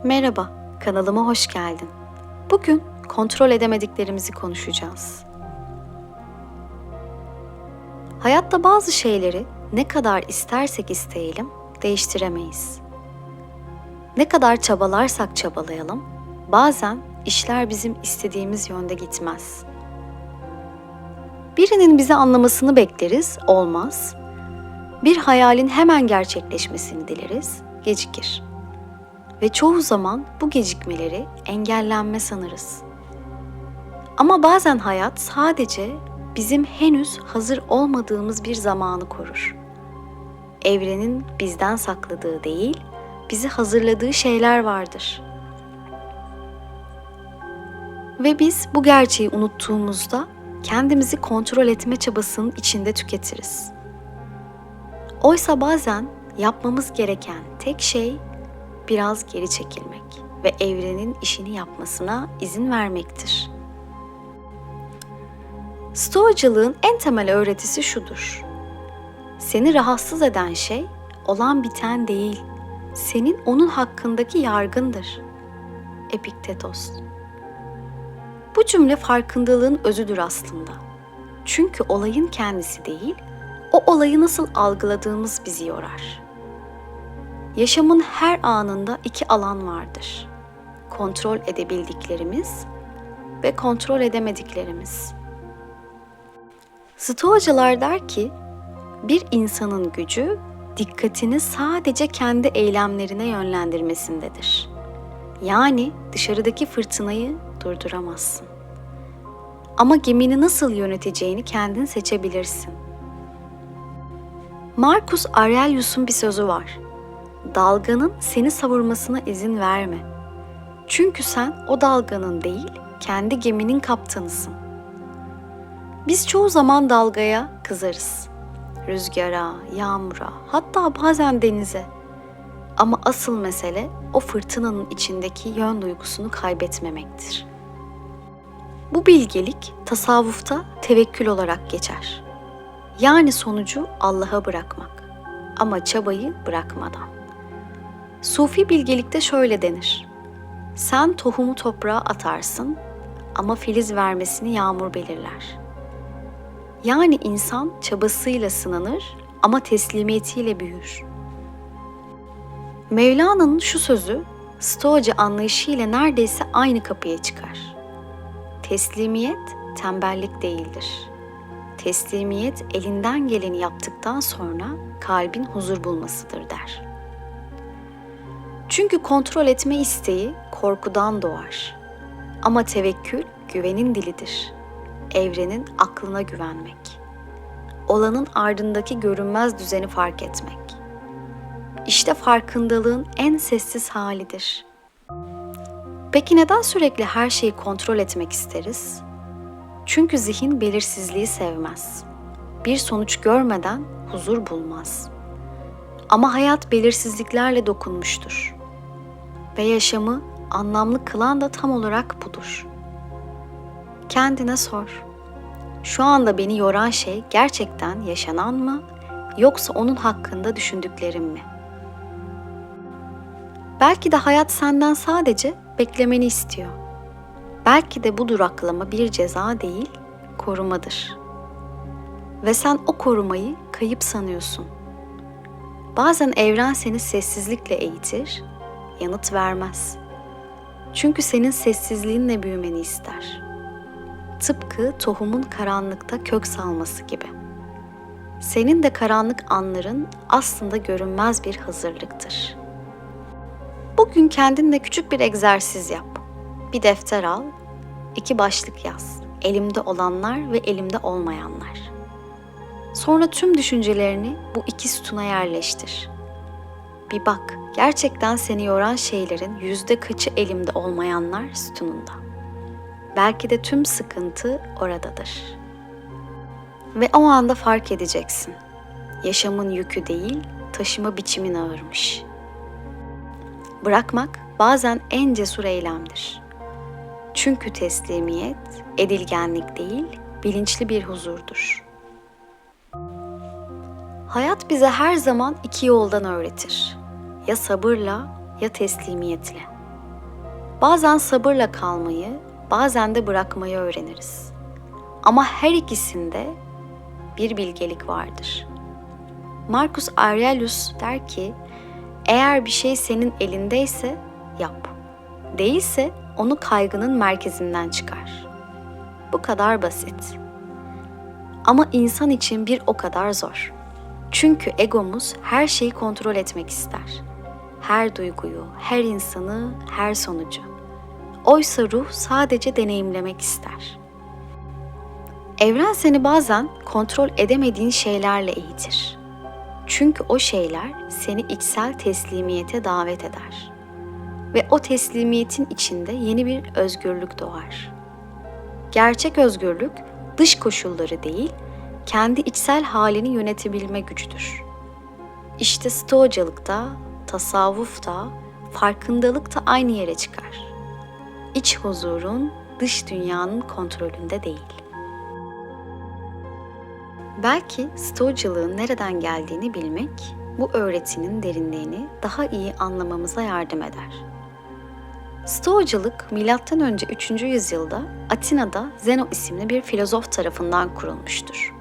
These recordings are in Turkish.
Merhaba, kanalıma hoş geldin. Bugün kontrol edemediklerimizi konuşacağız. Hayatta bazı şeyleri ne kadar istersek isteyelim değiştiremeyiz. Ne kadar çabalarsak çabalayalım, bazen işler bizim istediğimiz yönde gitmez. Birinin bizi anlamasını bekleriz, olmaz. Bir hayalin hemen gerçekleşmesini dileriz, gecikir. Ve çoğu zaman bu gecikmeleri engellenme sanırız. Ama bazen hayat sadece bizim henüz hazır olmadığımız bir zamanı korur. Evrenin bizden sakladığı değil, bizi hazırladığı şeyler vardır. Ve biz bu gerçeği unuttuğumuzda kendimizi kontrol etme çabasının içinde tüketiriz. Oysa bazen yapmamız gereken tek şey biraz geri çekilmek ve evrenin işini yapmasına izin vermektir. Stoacılığın en temel öğretisi şudur: seni rahatsız eden şey olan biten değil, senin onun hakkındaki yargındır. Epiktetos. Bu cümle farkındalığın özüdür aslında. Çünkü olayın kendisi değil, o olayı nasıl algıladığımız bizi yorar. Yaşamın her anında iki alan vardır: kontrol edebildiklerimiz ve kontrol edemediklerimiz. Stoacılar der ki, bir insanın gücü dikkatini sadece kendi eylemlerine yönlendirmesindedir. Yani dışarıdaki fırtınayı durduramazsın. Ama gemini nasıl yöneteceğini kendin seçebilirsin. Marcus Aurelius'un bir sözü var: dalganın seni savurmasına izin verme. Çünkü sen o dalganın değil, kendi geminin kaptanısın. Biz çoğu zaman dalgaya kızarız. Rüzgara, yağmura, hatta bazen denize. Ama asıl mesele o fırtınanın içindeki yön duygusunu kaybetmemektir. Bu bilgelik tasavvufta tevekkül olarak geçer. Yani sonucu Allah'a bırakmak ama çabayı bırakmadan. Sufi bilgelikte şöyle denir: sen tohumu toprağa atarsın ama filiz vermesini yağmur belirler. Yani insan çabasıyla sınanır ama teslimiyetiyle büyür. Mevlana'nın şu sözü Stoacı anlayışıyla neredeyse aynı kapıya çıkar: teslimiyet tembellik değildir. Teslimiyet elinden geleni yaptıktan sonra kalbin huzur bulmasıdır der. Çünkü kontrol etme isteği korkudan doğar. Ama tevekkül güvenin dilidir. Evrenin aklına güvenmek. Olanın ardındaki görünmez düzeni fark etmek. İşte farkındalığın en sessiz halidir. Peki neden sürekli her şeyi kontrol etmek isteriz? Çünkü zihin belirsizliği sevmez. Bir sonuç görmeden huzur bulmaz. Ama hayat belirsizliklerle dokunmuştur. Ve yaşamı anlamlı kılan da tam olarak budur. Kendine sor: şu anda beni yoran şey gerçekten yaşanan mı, yoksa onun hakkında düşündüklerim mi? Belki de hayat senden sadece beklemeni istiyor. Belki de bu duraklama bir ceza değil, korumadır. Ve sen o korumayı kayıp sanıyorsun. Bazen evren seni sessizlikle eğitir, yanıt vermez. Çünkü senin sessizliğinle büyümeni ister. Tıpkı tohumun karanlıkta kök salması gibi. Senin de karanlık anların aslında görünmez bir hazırlıktır. Bugün kendinle küçük bir egzersiz yap. Bir defter al, 2 başlık yaz: elimde olanlar ve elimde olmayanlar. Sonra tüm düşüncelerini bu 2 sütuna yerleştir. Bir bak, gerçekten seni yoran şeylerin %kaçı elimde olmayanlar sütununda. Belki de tüm sıkıntı oradadır. Ve o anda fark edeceksin: yaşamın yükü değil, taşıma biçimin ağırmış. Bırakmak bazen en cesur eylemdir. Çünkü teslimiyet, edilgenlik değil, bilinçli bir huzurdur. Hayat bize her zaman 2 yoldan öğretir: ya sabırla ya teslimiyetle. Bazen sabırla kalmayı, bazen de bırakmayı öğreniriz. Ama her ikisinde bir bilgelik vardır. Marcus Aurelius der ki, eğer bir şey senin elindeyse yap. Değilse onu kaygının merkezinden çıkar. Bu kadar basit. Ama insan için bir o kadar zor. Çünkü egomuz her şeyi kontrol etmek ister. Her duyguyu, her insanı, her sonucu. Oysa ruh sadece deneyimlemek ister. Evren seni bazen kontrol edemediğin şeylerle eğitir. Çünkü o şeyler seni içsel teslimiyete davet eder. Ve o teslimiyetin içinde yeni bir özgürlük doğar. Gerçek özgürlük dış koşulları değil, kendi içsel halini yönetebilme gücüdür. İşte Stoacılıkta, tasavvufta, farkındalık da aynı yere çıkar. İç huzurun dış dünyanın kontrolünde değil. Belki Stoacılığın nereden geldiğini bilmek, bu öğretinin derinliğini daha iyi anlamamıza yardım eder. Stoacılık, M.Ö. 3. yüzyılda Atina'da Zeno isimli bir filozof tarafından kurulmuştur.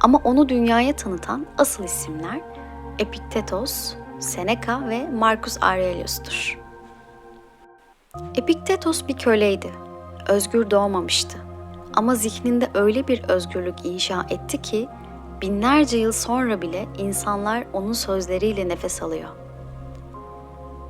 Ama onu dünyaya tanıtan asıl isimler Epiktetos, Seneca ve Marcus Aurelius'tur. Epiktetos bir köleydi, özgür doğmamıştı. Ama zihninde öyle bir özgürlük inşa etti ki binlerce yıl sonra bile insanlar onun sözleriyle nefes alıyor.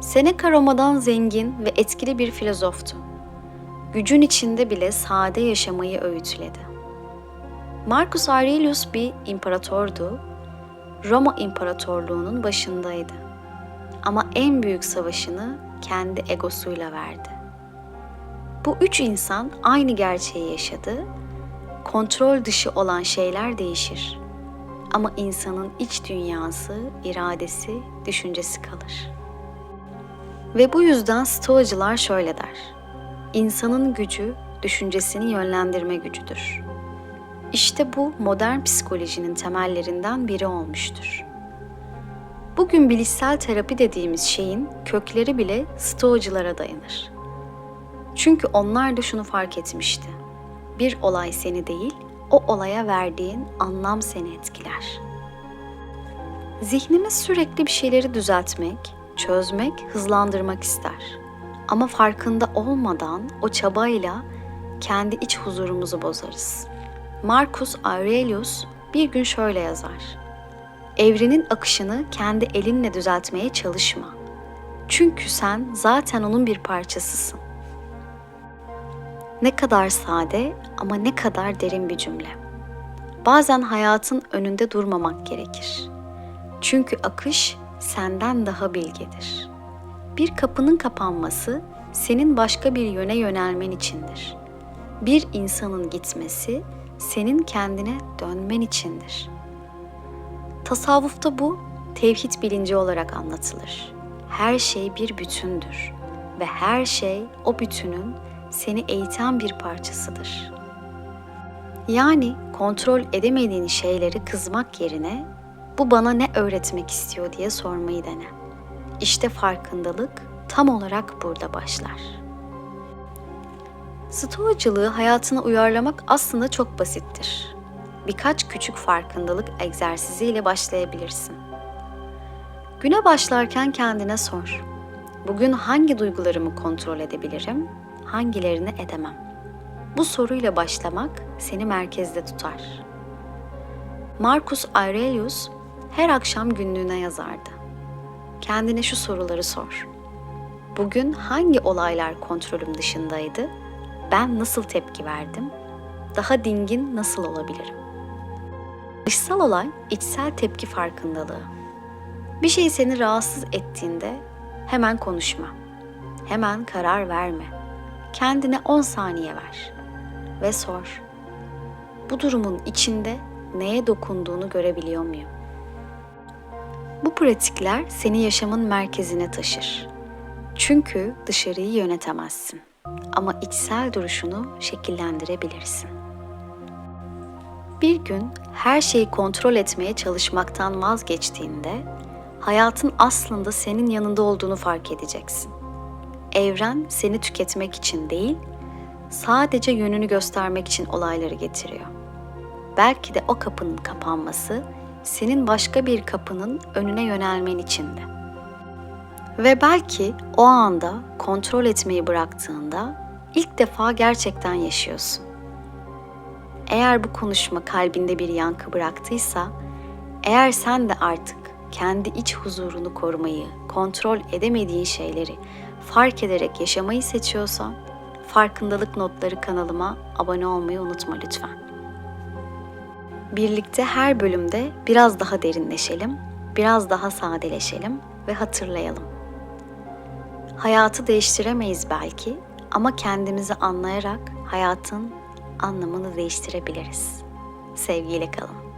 Seneca Roma'dan zengin ve etkili bir filozoftu. Gücün içinde bile sade yaşamayı öğütledi. Marcus Aurelius bir imparatordu, Roma İmparatorluğu'nun başındaydı. Ama en büyük savaşını kendi egosuyla verdi. Bu üç insan aynı gerçeği yaşadı, kontrol dışı olan şeyler değişir. Ama insanın iç dünyası, iradesi, düşüncesi kalır. Ve bu yüzden Stoacılar şöyle der: İnsanın gücü, düşüncesini yönlendirme gücüdür. İşte bu modern psikolojinin temellerinden biri olmuştur. Bugün bilişsel terapi dediğimiz şeyin kökleri bile Stoacılara dayanır. Çünkü onlar da şunu fark etmişti: bir olay seni değil, o olaya verdiğin anlam seni etkiler. Zihnimiz sürekli bir şeyleri düzeltmek, çözmek, hızlandırmak ister. Ama farkında olmadan o çabayla kendi iç huzurumuzu bozarız. Marcus Aurelius bir gün şöyle yazar: Evrenin akışını kendi elinle düzeltmeye çalışma. Çünkü sen zaten onun bir parçasısın. Ne kadar sade ama ne kadar derin bir cümle. Bazen hayatın önünde durmamak gerekir. Çünkü akış senden daha bilgedir. Bir kapının kapanması senin başka bir yöne yönelmen içindir. Bir insanın gitmesi senin kendine dönmen içindir. Tasavvufta bu tevhid bilinci olarak anlatılır. Her şey bir bütündür ve her şey o bütünün seni eğiten bir parçasıdır. Yani kontrol edemediğin şeyleri kızmak yerine bu bana ne öğretmek istiyor diye sormayı dene. İşte farkındalık tam olarak burada başlar. Stoacılığı hayatına uyarlamak aslında çok basittir. Birkaç küçük farkındalık egzersiziyle başlayabilirsin. Güne başlarken kendine sor: bugün hangi duygularımı kontrol edebilirim, hangilerini edemem? Bu soruyla başlamak seni merkezde tutar. Marcus Aurelius her akşam günlüğüne yazardı. Kendine şu soruları sor: bugün hangi olaylar kontrolüm dışındaydı? Ben nasıl tepki verdim? Daha dingin nasıl olabilirim? Dışsal olay, içsel tepki farkındalığı. Bir şey seni rahatsız ettiğinde hemen konuşma. Hemen karar verme. Kendine 10 saniye ver ve sor: bu durumun içinde neye dokunduğunu görebiliyor muyum? Bu pratikler seni yaşamın merkezine taşır. Çünkü dışarıyı yönetemezsin ama içsel duruşunu şekillendirebilirsin. Bir gün her şeyi kontrol etmeye çalışmaktan vazgeçtiğinde hayatın aslında senin yanında olduğunu fark edeceksin. evren seni tüketmek için değil, sadece yönünü göstermek için olayları getiriyor. Belki de o kapının kapanması senin başka bir kapının önüne yönelmen içindi. Ve belki o anda kontrol etmeyi bıraktığında ilk defa gerçekten yaşıyorsun. Eğer bu konuşma kalbinde bir yankı bıraktıysa, eğer sen de artık kendi iç huzurunu korumayı, kontrol edemediğin şeyleri fark ederek yaşamayı seçiyorsan, Farkındalık Notları kanalıma abone olmayı unutma lütfen. Birlikte her bölümde biraz daha derinleşelim, biraz daha sadeleşelim ve hatırlayalım. Hayatı değiştiremeyiz belki ama kendimizi anlayarak hayatın anlamını değiştirebiliriz. Sevgiyle kalın.